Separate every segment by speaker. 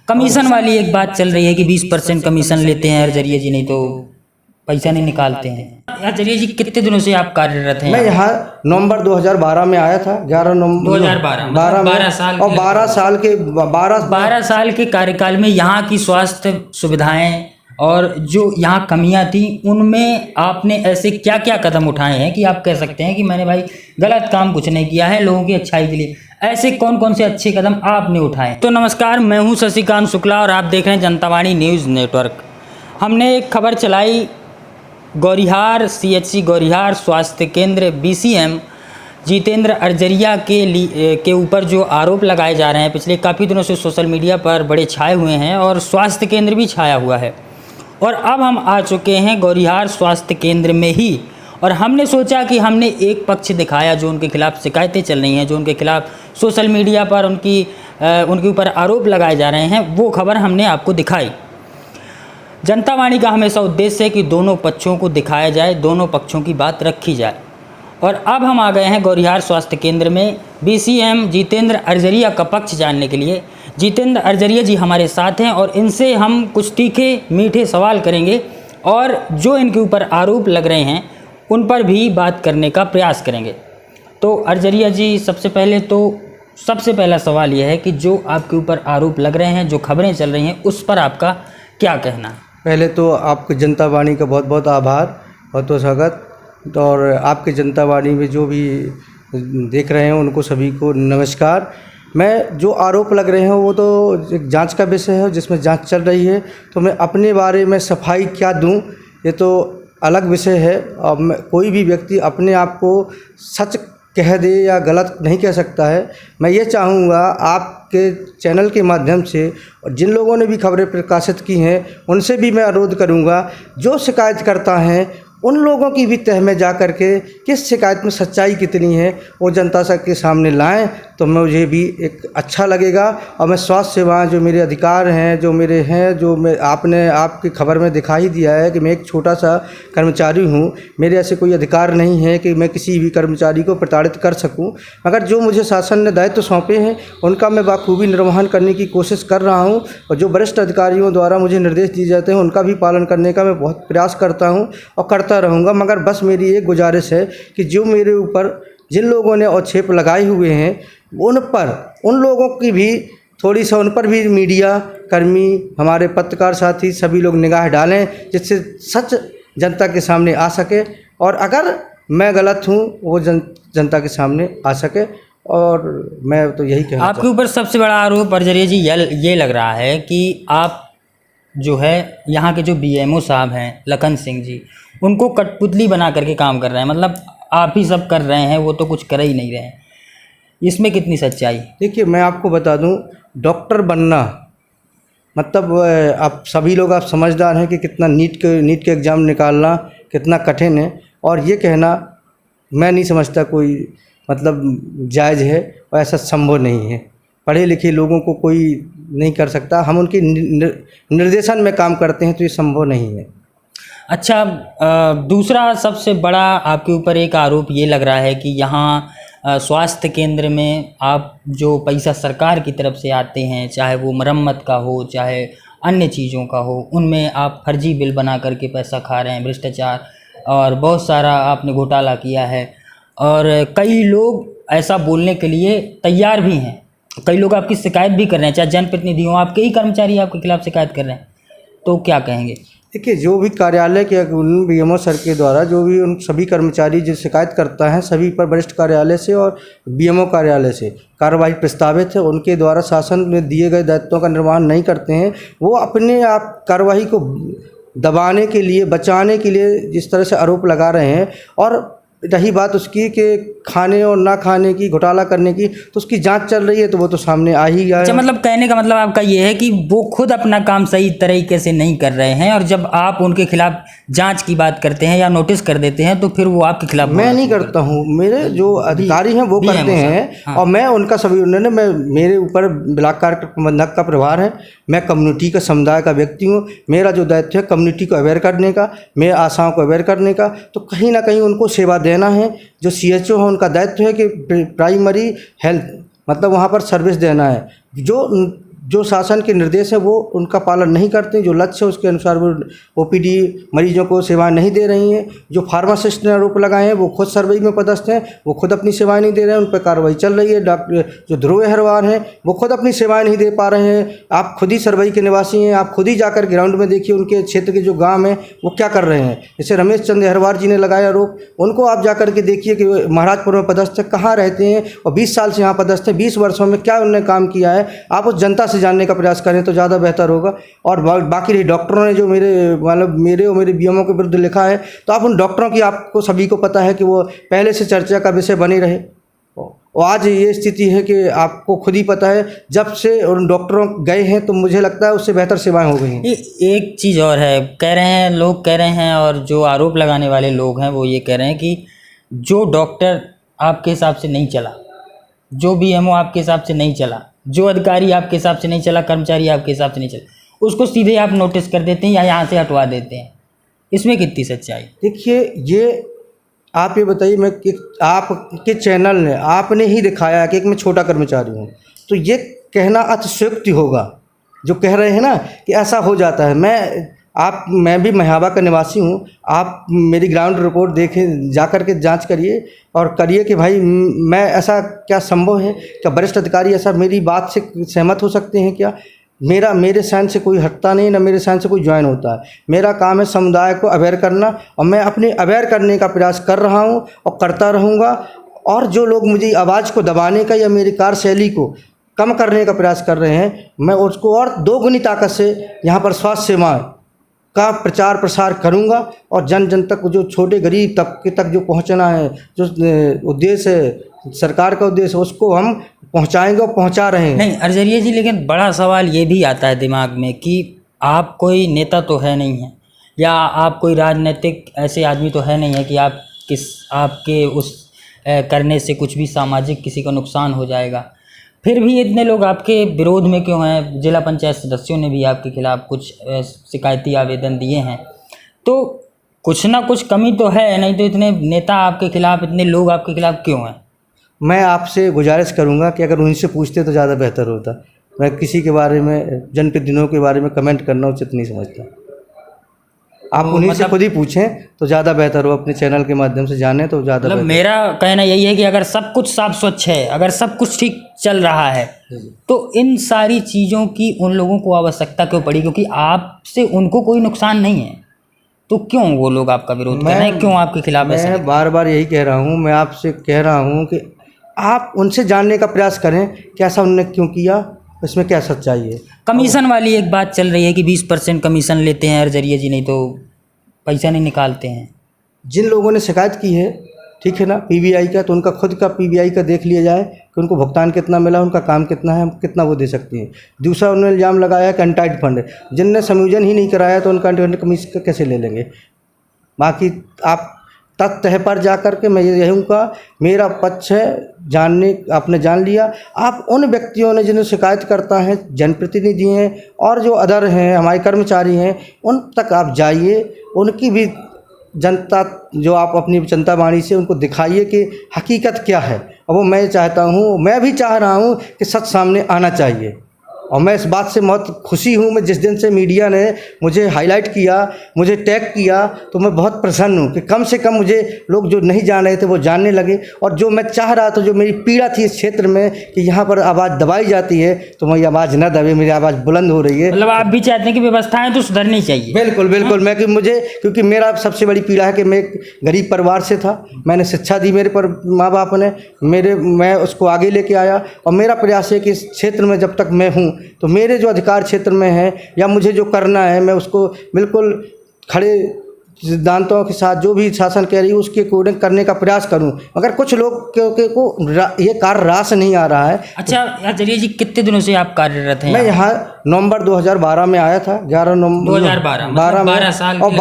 Speaker 1: Commission वाली एक बात चल रही है कि 20% कमीशन लेते हैं अर्जरिया जी, नहीं तो पैसा नहीं निकालते हैं। अर्जरिया जी कितने दिनों से आप कार्यरत हैं?
Speaker 2: मैं यहाँ नवंबर 2012 में आया था, 11 नवंबर
Speaker 1: 2012
Speaker 2: में
Speaker 1: 12 साल
Speaker 2: और 12
Speaker 1: साल के कार्यकाल में यहाँ की स्वास्थ्य सुविधाएं और जो यहाँ कमियां थी उनमें आपने ऐसे क्या क्या कदम उठाए हैं कि आप कह सकते हैं कि मैंने भाई गलत काम कुछ नहीं किया है, लोगों की अच्छाई के लिए ऐसे कौन कौन से अच्छे कदम आपने उठाए? तो नमस्कार, मैं हूँ शशिकांत शुक्ला और आप देख रहे हैं जनतावाणी न्यूज़ नेटवर्क। हमने एक खबर चलाई, गौरिहार CHC गौरिहार स्वास्थ्य केंद्र BCM जितेंद्र अर्जरिया के ऊपर जो आरोप लगाए जा रहे हैं पिछले काफ़ी दिनों से सोशल मीडिया पर बड़े छाए हुए हैं और स्वास्थ्य केंद्र भी छाया हुआ है। और अब हम आ चुके हैं गौरिहार स्वास्थ्य केंद्र में ही, और हमने सोचा कि हमने एक पक्ष दिखाया जो उनके खिलाफ शिकायतें चल रही हैं, जो उनके खिलाफ सोशल मीडिया पर उनके ऊपर आरोप लगाए जा रहे हैं, वो खबर हमने आपको दिखाई। जनतावाणी का हमेशा उद्देश्य है कि दोनों पक्षों को दिखाया जाए, दोनों पक्षों की बात रखी जाए। और अब हम आ गए हैं गौरिहार स्वास्थ्य केंद्र में BCM जितेंद्र अर्जरिया का पक्ष जानने के लिए। जितेंद्र अर्जरिया जी हमारे साथ हैं और इनसे हम कुछ तीखे मीठे सवाल करेंगे और जो इनके ऊपर आरोप लग रहे हैं उन पर भी बात करने का प्रयास करेंगे। तो अर्जरिया जी, सबसे पहला सवाल यह है कि जो आपके ऊपर आरोप लग रहे हैं, जो खबरें चल रही हैं, उस पर आपका क्या कहना है?
Speaker 2: पहले तो आपके जनतावाणी का बहुत बहुत आभार, बहुत बहुत स्वागत। और आपके जनतावाणी में जो भी देख रहे हैं उनको सभी को नमस्कार। मैं जो आरोप लग रहे हैं वो तो एक जांच का विषय है, जिसमें जांच चल रही है, तो मैं अपने बारे में सफाई क्या दूं, ये तो अलग विषय है। अब कोई भी व्यक्ति अपने आप को सच कह दे या गलत नहीं कह सकता है। मैं ये चाहूँगा आपके चैनल के माध्यम से, और जिन लोगों ने भी खबरें प्रकाशित की हैं उनसे भी मैं अनुरोध करूँगा, जो शिकायत करता है उन लोगों की भी तह में जा कर के किस शिकायत में सच्चाई कितनी है वो जनता के सामने लाएं, तो मुझे भी एक अच्छा लगेगा। और मैं स्वास्थ्य सेवाएं जो मेरे अधिकार हैं, जो मैं आपने आपकी खबर में दिखा ही दिया है कि मैं एक छोटा सा कर्मचारी हूं, मेरे ऐसे कोई अधिकार नहीं है कि मैं किसी भी कर्मचारी को प्रताड़ित कर सकूं। मगर जो मुझे शासन ने दायित्व सौंपे हैं उनका मैं बाखूबी निर्वहन करने की कोशिश कर रहा हूँ, और जो वरिष्ठ अधिकारियों द्वारा मुझे निर्देश दिए जाते हैं उनका भी पालन करने का मैं बहुत प्रयास करता हूँ और करता रहूँगा। मगर बस मेरी एक गुजारिश है कि जो मेरे ऊपर जिन लोगों ने आक्षेप लगाए हुए हैं उन लोगों की भी थोड़ी सा, उन पर भी मीडिया कर्मी, हमारे पत्रकार साथी सभी लोग निगाह डालें, जिससे सच जनता के सामने आ सके और अगर मैं गलत हूँ वो जनता के सामने आ सके। और मैं तो यही कहना
Speaker 1: आपके ऊपर सबसे बड़ा आरोप अर्जरिया जी ये लग रहा है कि आप जो है यहाँ के जो BMO साहब हैं लखन सिंह जी, उनको कठपुतली बना करके काम कर रहे हैं। मतलब आप ही सब कर रहे हैं, वो तो कुछ कर ही नहीं रहे हैं। इसमें कितनी सच्चाई?
Speaker 2: देखिए, मैं आपको बता दूं, डॉक्टर बनना मतलब आप सभी लोग आप समझदार हैं कि कितना नीट के एग्ज़ाम निकालना कितना कठिन है, और ये कहना मैं नहीं समझता कोई मतलब जायज़ है और ऐसा संभव नहीं है। पढ़े लिखे लोगों को कोई नहीं कर सकता, हम उनके निर्देशन में काम करते हैं, तो ये संभव नहीं है।
Speaker 1: अच्छा, दूसरा सबसे बड़ा आपके ऊपर एक आरोप ये लग रहा है कि यहाँ स्वास्थ्य केंद्र में आप जो पैसा सरकार की तरफ से आते हैं, चाहे वो मरम्मत का हो चाहे अन्य चीज़ों का हो, उनमें आप फर्जी बिल बना करके पैसा खा रहे हैं, भ्रष्टाचार और बहुत सारा आपने घोटाला किया है। और कई लोग ऐसा बोलने के लिए तैयार भी हैं, कई लोग आपकी शिकायत भी कर रहे हैं, चाहे जनप्रतिनिधि हों, आपके ही कर्मचारी आपके खिलाफ शिकायत कर रहे हैं, तो क्या कहेंगे?
Speaker 2: देखिए, जो भी कार्यालय के उन BMO सर के द्वारा जो भी उन सभी कर्मचारी जो शिकायत करता है, सभी पर वरिष्ठ कार्यालय से और BMO कार्यालय से कार्रवाई प्रस्तावित है। उनके द्वारा शासन में दिए गए दायित्वों का निर्वहन नहीं करते हैं, वो अपने आप कार्रवाई को दबाने के लिए, बचाने के लिए जिस तरह से आरोप लगा रहे हैं, और रही बात उसकी कि खाने और ना खाने की, घोटाला करने की, तो उसकी जांच चल रही है, तो वो तो सामने आ ही गया है।
Speaker 1: अच्छा, मतलब कहने का मतलब आपका ये है कि वो खुद अपना काम सही तरीके से नहीं कर रहे हैं, और जब आप उनके खिलाफ जांच की बात करते हैं या नोटिस कर देते हैं तो फिर वो आपके खिलाफ?
Speaker 2: मैं नहीं करता हूँ, मेरे जो अधिकारी हैं वो करते हैं। हाँ। और मैं उनका सभी मेरे ऊपर ब्लॉक कार्य प्रबंधक का प्रभार है। मैं कम्युनिटी का, समुदाय का व्यक्ति हूँ। मेरा जो दायित्व है कम्युनिटी को अवेयर करने का, मेरे आशाओं को अवेयर करने का, तो कहीं ना कहीं उनको सेवा देना है। जो CHO है उनका दायित्व है कि प्राइमरी हेल्थ मतलब वहाँ पर सर्विस देना है। जो जो शासन के निर्देश हैं वो उनका पालन नहीं करते, जो लक्ष्य है उसके अनुसार वो ओपीडी मरीजों को सेवाएं नहीं दे रही हैं। जो फार्मासिस्ट ने आरोप लगाए हैं वो खुद सर्वे में पदस्थ हैं, वो खुद अपनी सेवाएं नहीं दे रहे हैं, उन पर कार्रवाई चल रही है। डॉक्टर जो ध्रुव अहरवार हैं वो खुद अपनी सेवाएं नहीं दे पा रहे हैं। आप खुद ही सर्वई के निवासी हैं, आप खुद ही जाकर ग्राउंड में देखिए उनके क्षेत्र के जो गाँव हैं वो क्या कर रहे हैं। जैसे रमेश चंद्र अहरवार जी ने लगाया आरोप, उनको आप जाकर के देखिए कि महाराजपुर में पदस्थ है, कहाँ रहते हैं और 20 साल से यहाँ पदस्थ है, 20 वर्षों में क्या उन्होंने काम किया है। आप उस जनता से जानने का प्रयास करें तो ज़्यादा बेहतर होगा। और बाकी रही डॉक्टरों ने जो मेरे और मेरे बीएमओ के विरुद्ध लिखा है, तो आप उन डॉक्टरों की, आपको सभी को पता है कि वो पहले से चर्चा का विषय बने रहे। और आज ये स्थिति है कि आपको खुद ही पता है, जब से उन डॉक्टरों गए हैं तो मुझे लगता है उससे बेहतर सेवाएं हो गई हैं।
Speaker 1: एक चीज़ और है, कह रहे हैं लोग, कह रहे हैं, और जो आरोप लगाने वाले लोग हैं वो ये कह रहे हैं कि जो डॉक्टर आपके हिसाब से नहीं चला, जो बीएमओ आपके हिसाब से नहीं चला, जो अधिकारी आपके हिसाब से नहीं चला, कर्मचारी आपके हिसाब से नहीं चला, उसको सीधे आप नोटिस कर देते हैं या यहाँ से हटवा देते हैं। इसमें कितनी सच्चाई?
Speaker 2: देखिए, ये आप ये बताइए, मैं आपके चैनल ने आपने ही दिखाया कि एक मैं छोटा कर्मचारी हूँ, तो ये कहना अतिशयोक्ति होगा जो कह रहे हैं ना कि ऐसा हो जाता है। मैं भी महियावा का निवासी हूँ। आप मेरी ग्राउंड रिपोर्ट देखें, जाकर के जांच करिए और करिए कि भाई मैं, ऐसा क्या संभव है? क्या वरिष्ठ अधिकारी ऐसा मेरी बात से सहमत हो सकते हैं? क्या मेरे साइन से कोई हटता नहीं, ना मेरे साइन से कोई ज्वाइन होता है। मेरा काम है समुदाय को अवेयर करना, और मैं अपने अवेयर करने का प्रयास कर रहा हूँ और करता रहूँगा। और जो लोग मुझे आवाज़ को दबाने का या मेरी कार्यशैली को कम करने का प्रयास कर रहे हैं, मैं उसको और दोगुनी ताकत से यहाँ पर स्वास्थ्य सेवाएं का प्रचार प्रसार करूँगा और जन जन तक, जो छोटे गरीब तबके तक जो पहुँचना है, जो उद्देश्य है सरकार का उद्देश्य, उसको हम पहुँचाएंगे और पहुँचा रहे हैं।
Speaker 1: नहीं अर्जरिया जी, लेकिन बड़ा सवाल ये भी आता है दिमाग में कि आप कोई नेता तो है नहीं है, या आप कोई राजनीतिक ऐसे आदमी तो है नहीं है कि आपके उस करने से कुछ भी सामाजिक किसी को नुकसान हो जाएगा। फिर भी इतने लोग आपके विरोध में क्यों हैं? जिला पंचायत सदस्यों ने भी आपके खिलाफ कुछ शिकायती आवेदन दिए हैं, तो कुछ ना कुछ कमी तो है, नहीं तो इतने नेता आपके खिलाफ, इतने लोग आपके खिलाफ क्यों हैं?
Speaker 2: मैं आपसे गुजारिश करूंगा कि अगर उनसे पूछते तो ज़्यादा बेहतर होता। मैं किसी के बारे में, जनप्रतिनिधियों के बारे में कमेंट करना उचित नहीं समझता। आप उन्हीं से खुद ही पूछें तो ज़्यादा बेहतर हो, अपने चैनल के माध्यम से जानें तो ज़्यादा बेहतर।
Speaker 1: मेरा कहना यही है कि अगर सब कुछ साफ स्वच्छ है, अगर सब कुछ ठीक चल रहा है, तो इन सारी चीज़ों की उन लोगों को आवश्यकता क्यों पड़ी? क्योंकि आपसे उनको कोई नुकसान नहीं है, तो क्यों वो लोग आपका विरोध कर रहे हैं? क्यों आपके खिलाफ?
Speaker 2: मैं बार बार यही कह रहा हूँ, मैं आपसे कह रहा हूँ कि आप उनसे जानने का प्रयास करें कि ऐसा उन्होंने क्यों किया, इसमें क्या सच्चाई है।
Speaker 1: कमीशन वाली एक बात चल रही है कि 20% कमीशन लेते हैं अर्जरिया जी, नहीं तो पैसा नहीं निकालते हैं।
Speaker 2: जिन लोगों ने शिकायत की है, ठीक है ना, पीबीआई का, तो उनका खुद का पीबीआई का देख लिया जाए कि उनको भुगतान कितना मिला, उनका काम कितना है, हम कितना वो दे सकती हैं। दूसरा उन्होंने इल्ज़ाम लगाया कि अनटाइड फंड है, जिनने संयोजन ही नहीं कराया तो उनका अनटाइड कमीशन कैसे ले लेंगे। बाकी आप तथ्य पर जा कर के मैं यही कहूँगा, मेरा पक्ष है, आपने जान लिया। आप उन व्यक्तियों ने जिन्हें शिकायत करता है, जनप्रतिनिधि हैं और जो अदर हैं, हमारे कर्मचारी हैं, उन तक आप जाइए, उनकी भी जनता, जो आप अपनी जनता वाणी से उनको दिखाइए कि हकीकत क्या है। और वो मैं चाहता हूँ, मैं भी चाह रहा हूँ कि सच सामने आना चाहिए। और मैं इस बात से बहुत खुशी हूँ, मैं जिस दिन से मीडिया ने मुझे हाईलाइट किया, मुझे टैग किया, तो मैं बहुत प्रसन्न हूँ कि कम से कम मुझे लोग जो नहीं जान रहे थे वो जानने लगे। और जो मैं चाह रहा था, जो मेरी पीड़ा थी इस क्षेत्र में कि यहाँ पर आवाज़ दबाई जाती है, तो मेरी आवाज़ न दबे, मेरी आवाज़ बुलंद हो रही है।
Speaker 1: मतलब आप भी चाहते हैं कि व्यवस्थाएं तो सुधरनी चाहिए?
Speaker 2: बिल्कुल बिल्कुल। मैं कि मुझे, क्योंकि मेरा सबसे बड़ी पीड़ा है कि मैं एक गरीब परिवार से था, मैंने शिक्षा दी मेरे पर माँ बाप ने, मैं उसको आगे लेके आया। और मेरा प्रयास है कि इस क्षेत्र में जब तक मैं हूँ, तो मेरे जो अधिकार क्षेत्र में है या मुझे जो करना है, मैं उसको बिल्कुल खड़े सिद्धांतों के साथ, जो भी शासन कह रही है उसके अकॉर्डिंग करने का प्रयास करूं। मगर कुछ लोग को ये कार्य रास नहीं आ रहा है।
Speaker 1: अच्छा अर्जरिया जी, कितने दिनों से आप कार्यरत हैं?
Speaker 2: मैं यहाँ नवंबर 2012 में आया था, 11 नवंबर 2012
Speaker 1: 12 साल,
Speaker 2: और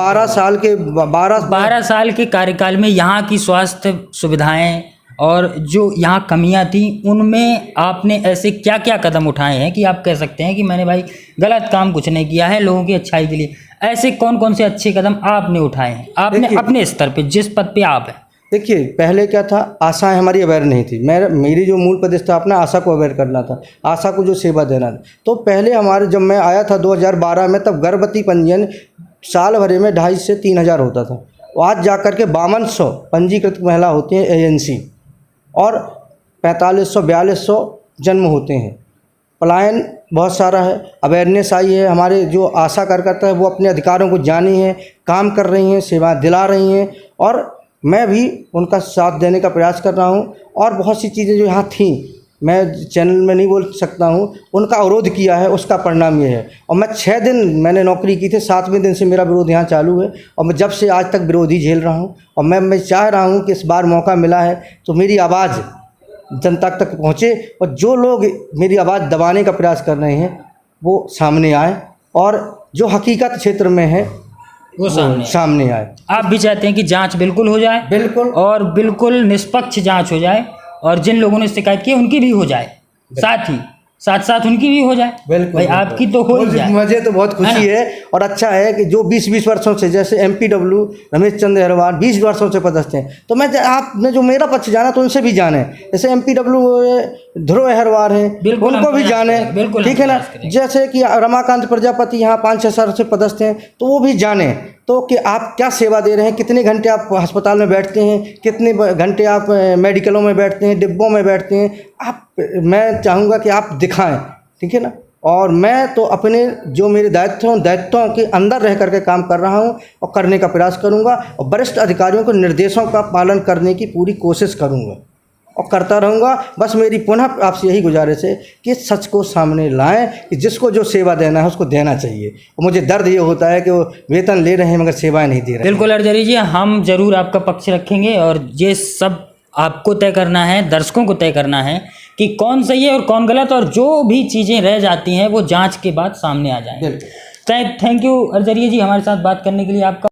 Speaker 2: 12
Speaker 1: साल के कार्यकाल में यहाँ की स्वास्थ्य सुविधाएं और जो यहाँ कमियां थी, उनमें आपने ऐसे क्या क्या कदम उठाए हैं कि आप कह सकते हैं कि मैंने भाई गलत काम कुछ नहीं किया है लोगों की अच्छाई के लिए? ऐसे कौन कौन से अच्छे कदम आपने उठाए हैं, आपने अपने स्तर पे, जिस पद पे आप हैं?
Speaker 2: देखिए पहले क्या था, आशाएं हमारी अवेयर नहीं थी। मेरी जो मूल प्रतिस्थापना आशा को अवेयर करना था, आशा को जो सेवा देना था। तो पहले हमारे जब मैं आया था 2012 में, तब गर्भवती पंजीयन साल भरे में 2,500 से 3,000 होता था। आज जा कर के 5200 पंजीकृत महिला होती हैं एजेंसी, और 4500-4200 जन्म होते हैं। पलायन बहुत सारा है, अवेयरनेस आई है। हमारे जो आशा कार्यकर्ता है वो अपने अधिकारों को जानी है, काम कर रही हैं, सेवा दिला रही हैं, और मैं भी उनका साथ देने का प्रयास कर रहा हूं। और बहुत सी चीज़ें जो यहाँ थीं, मैं चैनल में नहीं बोल सकता हूं, उनका अवरोध किया है, उसका परिणाम ये है। और मैं 6 दिन मैंने नौकरी की थी, 7वें दिन से मेरा विरोध यहाँ चालू है, और मैं जब से आज तक विरोधी झेल रहा हूँ। और मैं चाह रहा हूँ कि इस बार मौका मिला है तो मेरी आवाज़ जनता तक पहुँचे, और जो लोग मेरी आवाज़ दबाने का प्रयास कर रहे हैं वो सामने आए, और जो हकीकत क्षेत्र में है
Speaker 1: वो
Speaker 2: सामने आए।
Speaker 1: आप भी चाहते हैं कि जांच बिल्कुल हो जाए,
Speaker 2: बिल्कुल,
Speaker 1: और बिल्कुल निष्पक्ष जांच हो जाए, और जिन लोगों ने शिकायत की उनकी भी हो जाए, साथ साथ उनकी भी हो जाए।
Speaker 2: बिल्कुल
Speaker 1: भाई आपकी तो हो ही जाए।
Speaker 2: मुझे तो बहुत खुशी है और अच्छा है कि जो 20-20 वर्षों से, जैसे MPW रमेश चंद्र अहिरवार 20 वर्षों से पदस्थ हैं, तो मैं आपने जो मेरा पक्ष जाना तो उनसे भी जाने। जैसे MPW ध्रुव अहिरवार हैं, उनको भी जाने, ठीक है ना। जैसे कि रमाकांत प्रजापति यहाँ 5-6 साल से पदस्थ हैं, तो वो भी जाने तो कि आप क्या सेवा दे रहे हैं, कितने घंटे आप अस्पताल में बैठते हैं, कितने घंटे आप मेडिकलों में बैठते हैं, डिब्बों में बैठते हैं। मैं चाहूँगा कि आप दिखाएं, ठीक है ना। और मैं तो अपने जो मेरे दायित्वों के अंदर रह करके काम कर रहा हूँ और करने का प्रयास करूँगा, और वरिष्ठ अधिकारियों के निर्देशों का पालन करने की पूरी कोशिश करूँगा और करता रहूँगा। बस मेरी पुनः आपसे यही गुजारिश है कि सच को सामने लाएं, कि जिसको जो सेवा देना है उसको देना चाहिए। और मुझे दर्द ये होता है कि वो वेतन ले रहे हैं मगर सेवाएं नहीं दे रहे।
Speaker 1: बिल्कुल अर्जरी जी, हम जरूर आपका पक्ष रखेंगे, और ये सब आपको तय करना है, दर्शकों को तय करना है कि कौन सही है और कौन गलत, और जो भी चीज़ें रह जाती हैं वो जाँच के बाद सामने आ जाएँ।
Speaker 2: बिल्कुल।
Speaker 1: थैंक यू अर्जरी जी, हमारे साथ बात करने के लिए आपका।